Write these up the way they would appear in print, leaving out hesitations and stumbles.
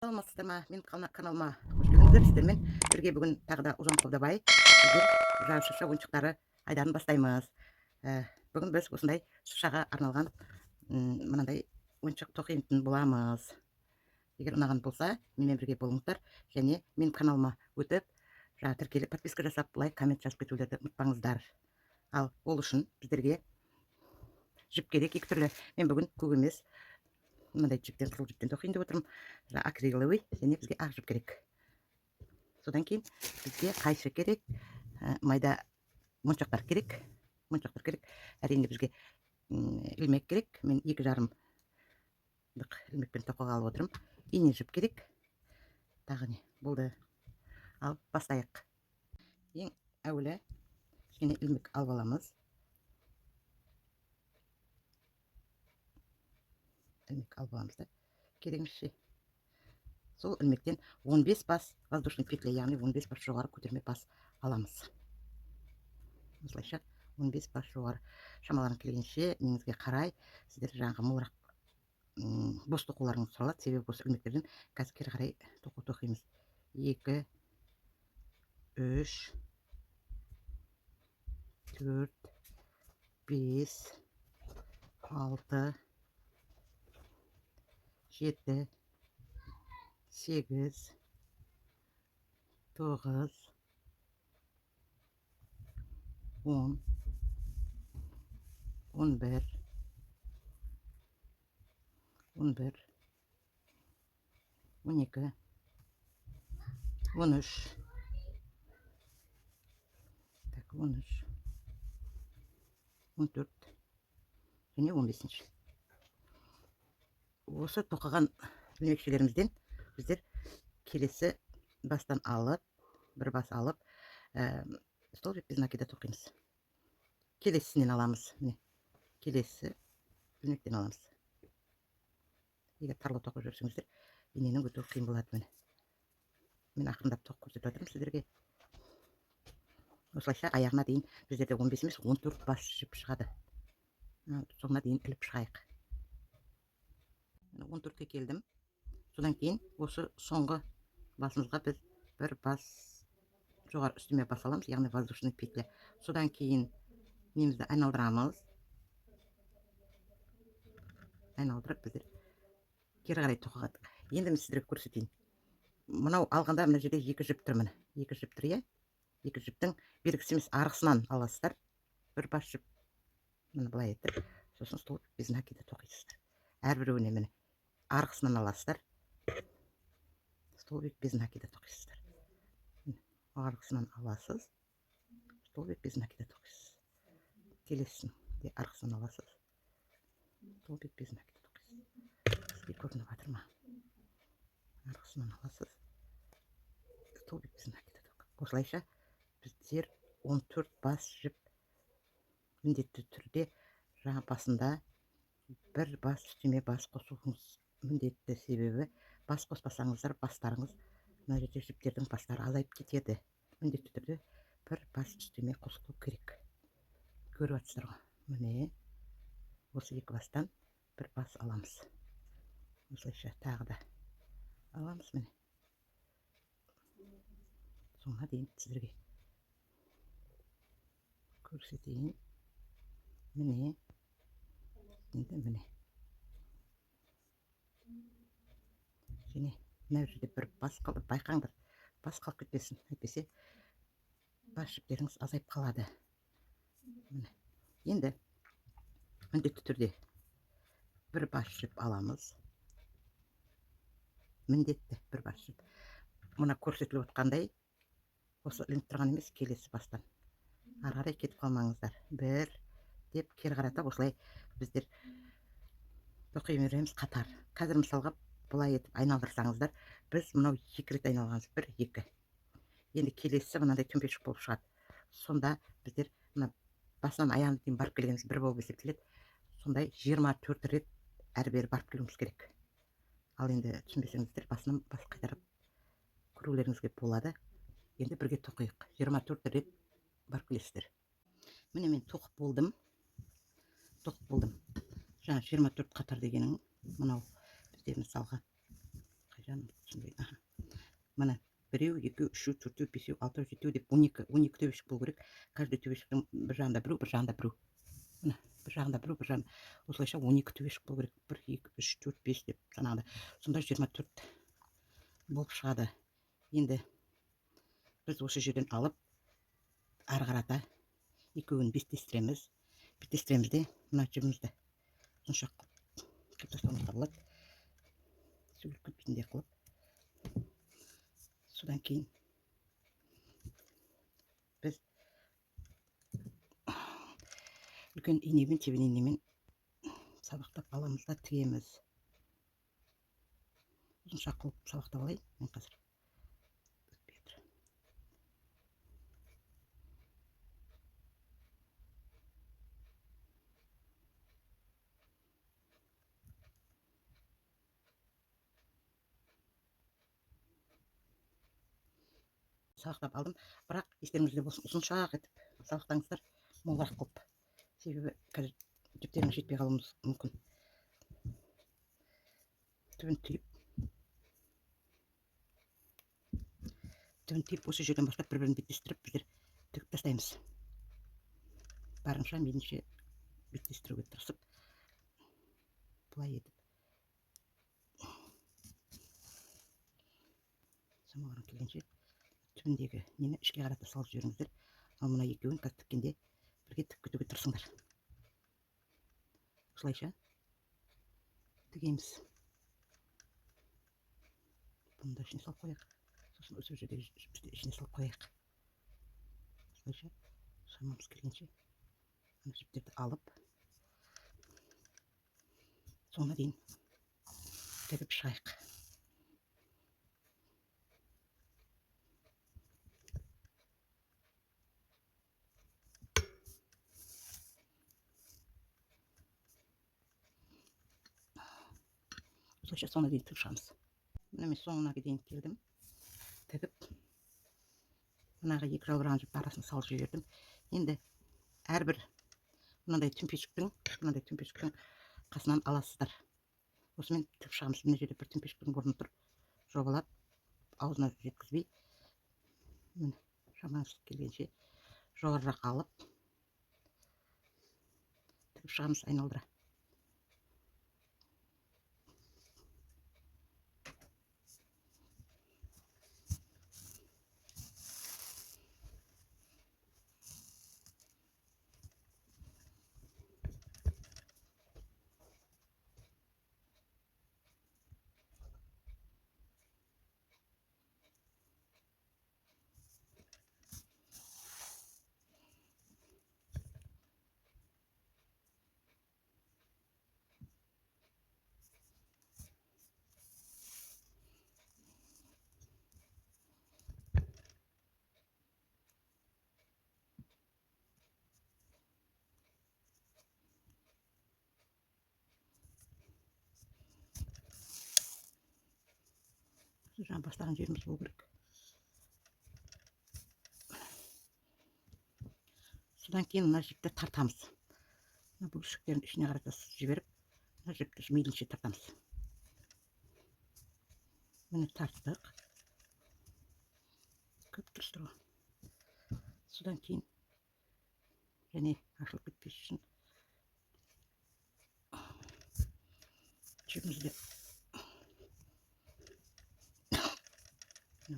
Саламатсыздар ма? Мен каналыма қош келдіңіздер. Сіздермен бірге бүгін тағы да Ұлжан Қолдабай біздер жаңа шырша ойыншықтары айдарын бастаймыз. Бүгін біз осындай шыршаға арналған мынандай ойыншық тоқитын боламыз. Егер ұнаған болса, менімен бірге болыңыздар және менің каналыма өтіп, тіркеліп подписка жасап, лайк, коммент жазып кетулерді ұмытпаңыздар. Ал ол үшін біздерге жіп керек, екі түрлі. Мен бүгін көк емес, мынандай жіптен, қызыл жіптен тоқиын деп отырмын. Акриловый және бізге ақ жіп керек. Содан кейін бізге қайшы керек, майда моншақтар керек. Әрине бізге ілмек керек. Мен 2,5 ілмекпен тоқуға алып отырмын. Ине жіп керек. Тағы не болды. Ал бастайық. Ең әуелі кішкене ілмек алып аламыз. Да кереңізше. Сол ілмектен 15 бас воздушный петля, яғни 15 бас жоғары көтерме бас аламыз. Осылайша 15 бас жоғары. Шамаларың келгенше неңізге қарай, сіздер жаңағы молырақ бос тоқуларыңыз сұралады. Себебі бос ілмектерден қазір кері қарай тоқимыз. 2, 3, 4, 5, 6, 7, 8, 9, 10, 11, 12, 13, 14 және 15. Осы тоқыған ілмекшелерімізден біздер келесі бастан алып, бір бас алып, стол жіп біз накида тоқимыз. Келесісінен аламыз. Келесі ілмектен аламыз. Егер тарлау тоқып жүрсеңіздер, иненің өтуі қиын болады. Мен ақырындап тоқып көрсетіп жатырмын сіздерге. Осылайша аяғына дейін біздерде 15 емес 14 бас жіп шығады. Соңына дейін іліп шығайық. 14-ке келдім. Содан кейін осы соңғы басымызға біз бір бас жоғары үстіме бас аламыз, яғни воздушный петля. Содан кейін немізді айналдырамыз. Айналдырып біздер кері қарай тоқығадық. Енді мен сіздерге көрсетейін. Мынау алғанда мына жерде 2 жіп тұр. Міне 2 жіп тұр, е? 2 жіптің бергісі емес арғысынан аласыздар. Бір бас жіп міне былай етіп, сосын стол біз накида тоқисыздар. Әрбіреуіне міне арғысынан аласыздар. Столбик без накида тоқисыздар. Арғысынан аласыз. Столбик без накида тоқисыз. Келесін де арғысынан аласыз. Столбик без накида тоқисыз. Сізге көрініп жатыр ма? Арғысынан аласыз. Столбик без накида тоқ. Осылайша біздер 14 бас жіп міндетті түрде жаңа басында бір бас үстеме бас қосуыңыз міндетті. Себебі бас қоспасаңыздар бастарыңыз мына жерде жіптердің бастары азайып кетеді. Міндетті түрде бір бас үстеме қосылу керек. Көріп жатсыздар ғой. Міне осы 2 бастан бір бас аламыз. Осылайша тағы да аламыз. Міне соңына дейін сіздерге көрсетейін. Міне енді міне және мына жерде бір бас қалды. Байқаңдар, бас қалып кетпесін. Әйтпесе бас жіптеріңіз азайып қалады. Енді міндетті түрде бір бас жіп аламыз. Міндетті бір бас жіп. Мұна көрсетіліп отқандай осы ілініп тұрған емес, келесі бастан ары қарай кетіп қалмаңыздар. Бір деп кері қарата осылай біздер тоқи береміз қатар. Қазір мысалға бұлай етіп айналдырсаңыздар, біз мынау 2 рет айналғанымыз 1, 2. Енді келесі мынандай төмпешік болып шығады. Сонда біздер басынан аяғына дейін барып келгеніміз 1 болып есептеледі. Сондай 24 рет әрбері барып келуіміз керек. Ал енді түсінбесеңіздер, басынан бас қайтарып көрулеріңізге болады. Енді бірге тоқиық. 24 рет барып келесіздер. Міне мен тоқып болдым. Жаңа 24 қатар дегенің мынау бізде мысалға жаным түсінбей. Міне біреу, екеу, үшеу, төртеу, бесеу, алтау, жетеу деп 12 төбешік болу керек. Каждый төбешіктің бір жағында біреу, бір жағында біреу. Міне бір жағында біреу, бір жағында. Осылайша 12 төбешік болу керек. 1, 2, 3, 4, 5 деп санағанда. Сонда 24 болып шығады. Енді біз осы жерден алып, ары қарата екеуін беттестіреміз. Беттестіреміз де мына жібімізді сонша қылып тастауымызға болады. Сөгіліп кетпейтіндей қылып. Содан кейін біз үлкен инемен, тебен инемен сабақтап аламыз да тігеміз. Ұзынша қылып сабақтап алайын. Мен қазір сабақтап алдым, бірақ естеріңізде болсын, ұзыншақ етіп сабақтаңыздар, молырақ қылып. Себебі қазір жіптерің жетпей қалуымыз мүмкін. Түбін түйіп, осы жерден бастап бір-бірін беттестіріп, біздер тігіп тастаймыз. Барынша мейлінше беттестіруге тырысып, былай етіп. Самауырын келгенше түбіндегі нені ішке қарата салып жіберіңіздер. Ал мына екеуін қазір тіккенде бірге тігіп кетуге тырысыңдар. Осылайша тігеміз. Бұны да ішіне салып қояйық. Сосын осы жерде ішіне салып қояйық. Осылайша шамамыз келгенше жіптерді алып, соңына дейін тігіп шығайық. Осылайша соңына дейін тігіп шығамыз. Міне мен соңына дейін келдім. Тігіп, мынаға екі жалбыраған жіптің арасын салып жібердім. Енді әрбір мынандай түмпешіктің қасынан аласыздар. Осымен тігіп шығамыз. Мына жерде бір түмпешіктің орны тұр. Жобалап, аузына жеткізбей, шамаңыз келгенше жоғарырақ алып, тігіп шығамыз айналдыра. Жаңа бастаған жеріміз болу керек. Содан кейін мына жіпті тартамыз. Мына бүлшіктерін ішіне қарата жіберіп, мына жіпті мейлінше тартамыз. Міне тарттық. Көп тұрыстыру. Содан кейін және ашылып кетпес үшін жібімізді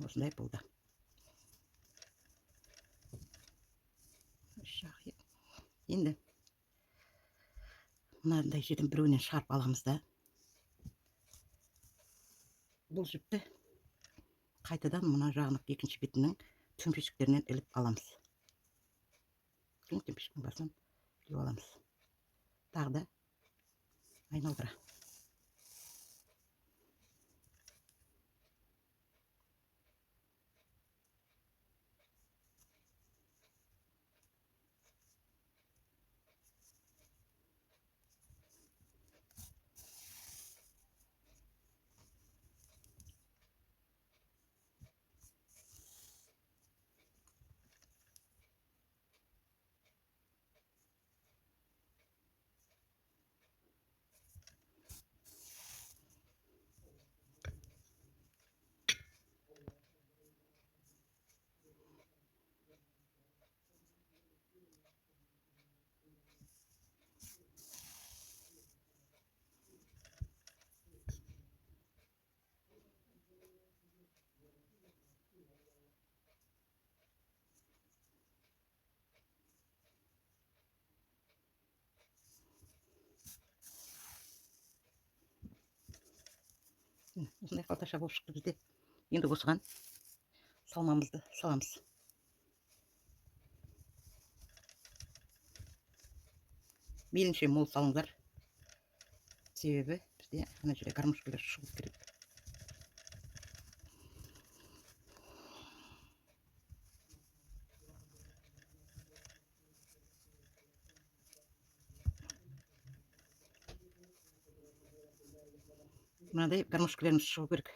осындай болды. Енді мынандай жерден біреуінен шығарып аламыз да, бұл жіпті қайтадан мына жағының екінші бетінің түмпешіктерінен іліп аламыз. Түмпешіктің басынан іліп аламыз. Тағы да айналдыра. осындай қалташа болып шықты бізде. Енді осыған салмамызды саламыз. Мейлінше мол салыңдар, себебі бізде ана жерде гармошкалар шығу керек. Мынандай гармошкаларымыз шығу керек.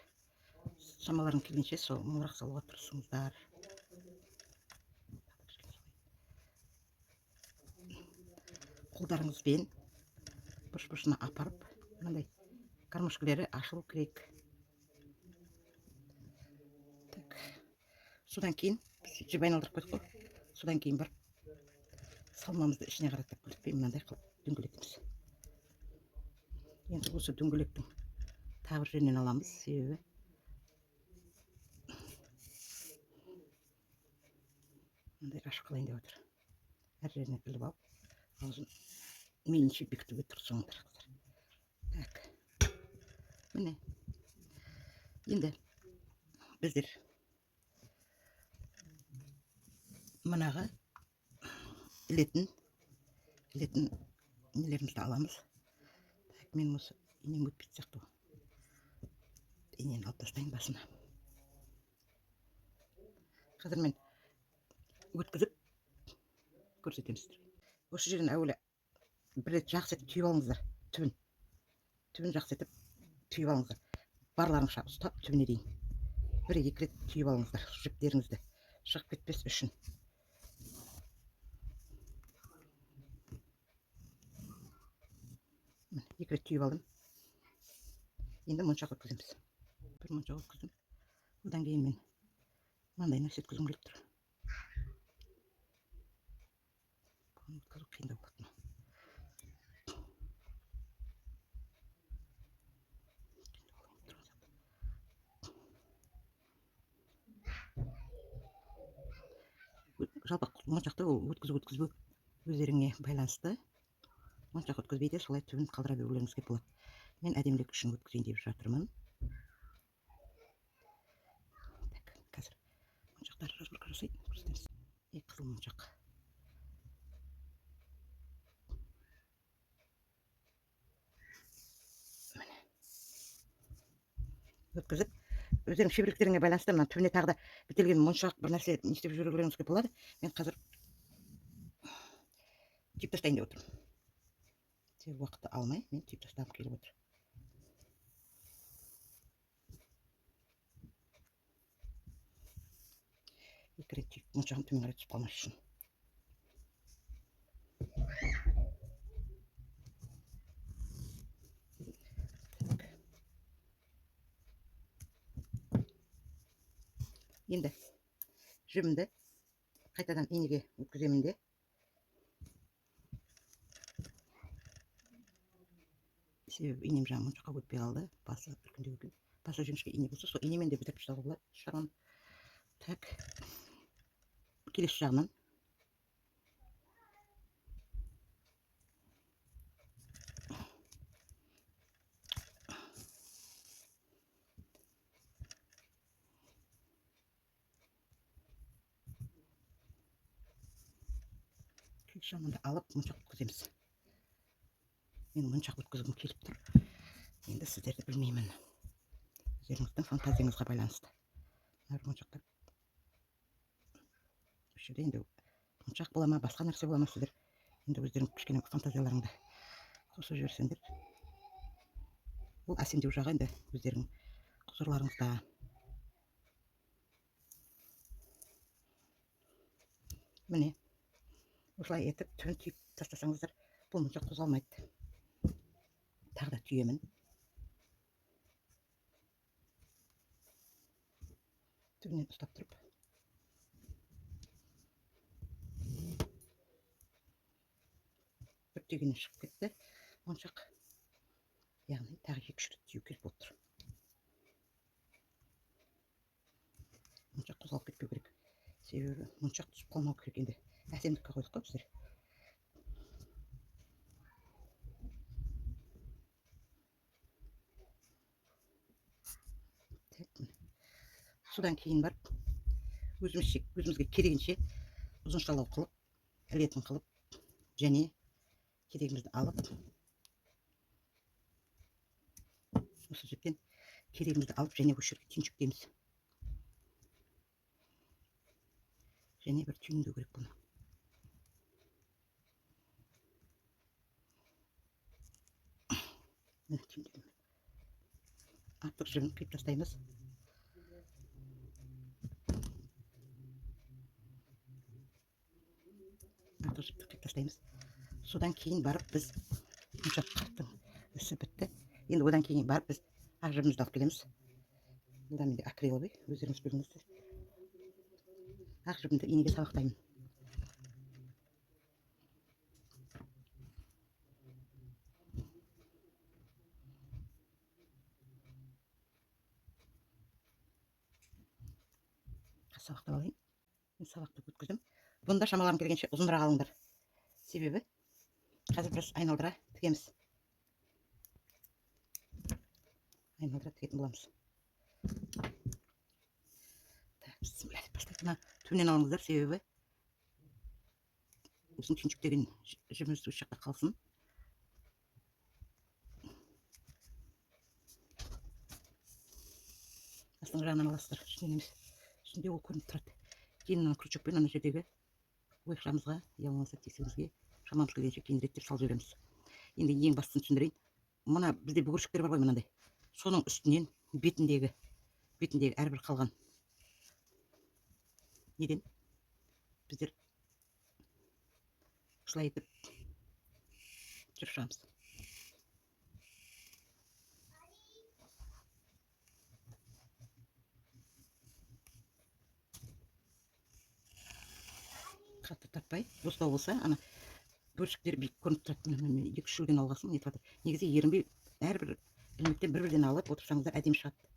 Шамаларың келгенше сол молырақ салуға тырысыңыздар. Қолдарыңызбен бұрыш-бұрышына апарып, мынандай гармошкалары ашылу керек. Так. Содан кейін жіп айналдырып қойдық қой. Содан кейін барып салмамызды ішіне қаратып күлтпей мынандай қылып дөңгелетеміз. Енді осы дөңгелектің тағы бір жерінен аламыз, себебі мындай ашып қалайын деп отыр. Әр жерінен іліп алып, аузын мейлінше бекітуге тырысыңдар. Так. Міне. Енді біздер мынаға ілетін нелерімізді аламыз. Так, мен осы инем өтпейді сияқты. Инені алып тастайын басына. Қазір мен өткізіп көрсетемін сіздерге. Осы жерін әуелі бір рет жақсы етіп түйіп алыңыздар. Түбін жақсы етіп түйіп алыңыздар. Барларыңша ұстап түбіне дейін. Бір екі рет түйіп алыңыздар жіптеріңізді шығып кетпес үшін. Екі рет түйіп алдым. Енді моншақ өткіземіз. Бір моншақ өткіздім. Одан кейін мен мынандай нәрсе өткізгім келіп тұр. Бұны өткізу қиындау болады. Жалпы моншақты өткізу өздеріңе байланысты. Моншақ өткізбейді, солай түбін қалдыра берулеріңізге болады. Мен әдемілік үшін өткізейін деп жатырмын. Так, қазір моншақтар разборка жасайды, көрсетеміз. Қызыл моншақ. Өткізіп, өздерің шеберліктеріңе байланысты мына түбіне тағы да бітелген моншақ бір нәрсе не істеп жүрулеріңізге болады. Мен қазір түйіп тастайын деп отырмын. Себебі уақытты алмай, мен түйіп тастағым келіп отыр. Екі рет түйіп моншағым төмен қарай түсіп қалмас үшін. Енді жібімді қайтадан инеге өткіземін де. Себебі инем жаңа моншаққа өтпей қалды. Басы үлкендеу екен. Басы жіңішке ине болса, сол инемен де бітіріп тастауға болады. Шағын. Так. Келесі жағынан. Шамында алып моншақ өткіземіз. Мен моншақ өткізгім келіп тұр. Енді сіздерді білмеймін. Өздеріңіздің фантазияңызға байланысты. Әр моншақтар. Осы жерде енді моншақ бола ма, басқа нәрсе бола ма, сіздер енді өздерің кішкене фантазияларыңды қосып жіберсеңдер. Бұл әсемдеу жағы енді өздерің құзырларыңызда. Міне. Осылай етіп түбін түйіп тастасаңыздар, бұл моншақ қозғалмайды. Тағы да түйемін. Түбінен ұстап тұрып. Бір түйгеннен шығып кетті моншақ. Яғни тағы екі-үш рет түйу керек болып тұр. Моншақ қозғалып кетпеу керек. Себебі моншақ түсіп қалмау керек енді. Әсемдікке қойдық қой біздер. Содан кейін барып өзімізге керегінше ұзыншалау қылып, ілетін қылып, және керегімізді алып, осы жіптен керегімізді алып, және осы жерге түйіншектейміз. Және бір түйіндеу керек бұны. Артық жібін қиып тастаймыз. Артық жіпті қиып тастаймыз. Содан кейін барып біз жұмшақтың ісі бітті. Енді одан кейін барып біз ақ жібімізді алып келеміз. Бұда менде акриловый, өздеріңіз біліңіздер. Ақ жібімді инеге сабақтаймын. Сабақтап алайын. Мен сабақты өткіздім. Бұны да шамаларым келгенше ұзынырақ алыңдар. Себебі қазір біз айналдыра тігеміз. Айналдыра тігетін боламыз. Бісміллә деп бастайық. Мына төмен алыңыздар, себебі осының түйіншектеген жібіміз осы жақта қалсын. Астыңғы жағынан аласыздар, ішінен емес. Ішінде ол көрініп тұрады. Кейін мына крючокпен ана жердегі ойықшамызға, я болмаса тесігімізге шамамыз келгенше кейін реттеп салып жібереміз. Енді ең бастысын түсіндірейін. Мына бізде бүгіршіктер бар ғой, мынандай. Соның үстінен бетіндегі әрбір қалған неден біздер осылай етіп жүріп шығамыз. Қатты тартпай, бостау болса, ана бөлшектер биік көрініп тұрады. 2-3 жылдан алғасын нетіп жатыр. Негізі ерінбей әрбір ілмектен бір-бірден алып отырсаңыздар әдемі шығады.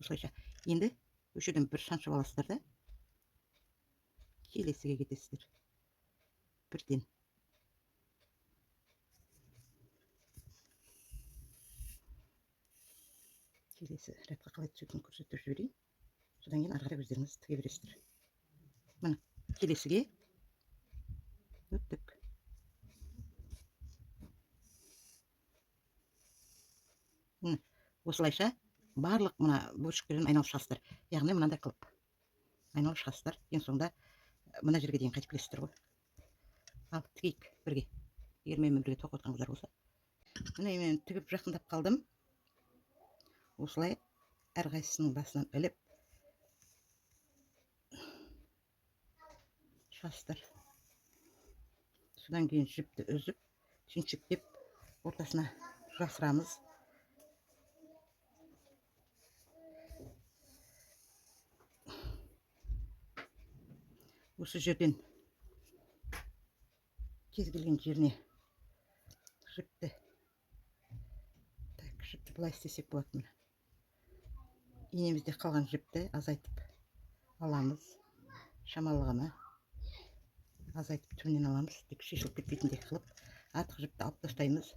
Осылайша. Енді осы жерден бір шаншып аласыздар да келесіге кетесіздер. Бірден. Келесі ретқа қалай түсетінін көрсетіп жіберейін. Содан кейін ары қарай өздеріңіз тіге бересіздер. Міне келесіге өттік. Осылайша барлық мына бөлшектерден айналып шығасыздар. Яғни мынандай қылып айналып шығасыздар. Ең соңында мына жерге дейін қайтып келесіздер ғой. Ал тігейік бірге. Егер менімен бірге тоқып отқаныңыздар болса. Міне мен тігіп жақындап қалдым. Осылай әрқайсысының басынан іліп шығасыздар. Содан кейін жіпті үзіп, түйіншектеп ортасына жасырамыз. Осы жерден кез келген жеріне жіпті былай істесек болады. Инемізде қалған жіпті азайтып аламыз. Шамалы ғана азайтып түбінен аламыз. Тек шешіліп кетпейтіндей қылып артық жіпті алып тастаймыз.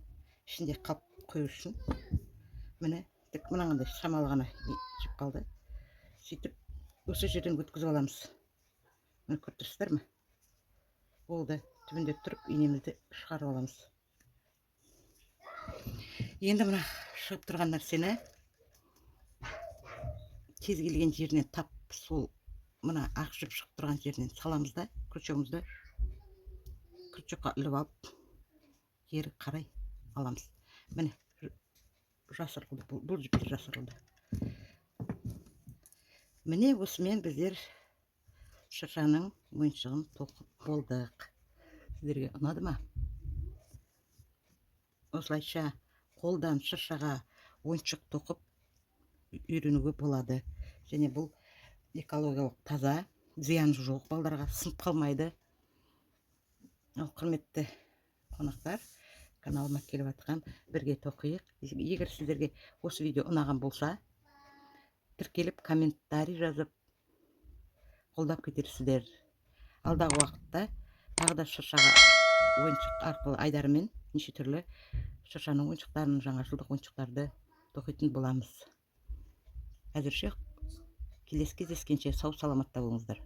Ішінде қалып қою үшін. Міне тек мынандай шамалы ғана жіп қалды. Сөйтіп осы жерден өткізіп аламыз. Міне көріп тұрсыздар ма? Болды. Түбінде тұрып инемізді шығарып аламыз. Енді мына шығып тұрған нәрсені кез келген жеріне тап, сол мына ақ жіп шығып тұрған жерінен саламыз да, крючогымызды крючокқа іліп алып, кері қарай аламыз. Міне жасырылды, бұл жіптер жасырылды. Міне осымен біздер шыршаның ойыншығын тоқып болдық. Сіздерге ұнады ма? осылайша қолдан шыршаға ойыншық тоқып үйренуге болады. Және бұл экологиялық таза, зияны жоқ, балдарға сынып қалмайды. Құрметті қонақтар, каналыма келіп жатқан бірге тоқиық. Егер сіздерге осы видео ұнаған болса, тіркеліп комментарий жазып қолдап кетерсіздер. Алдағы уақытта тағы да шыршаға ойыншық арқылы айдарымен неше түрлі шыршаның ойыншықтарын, жаңашылдық ойыншықтарды тоқитын боламыз. Әзірше келесі кездескенше сау саламатта болыңыздар.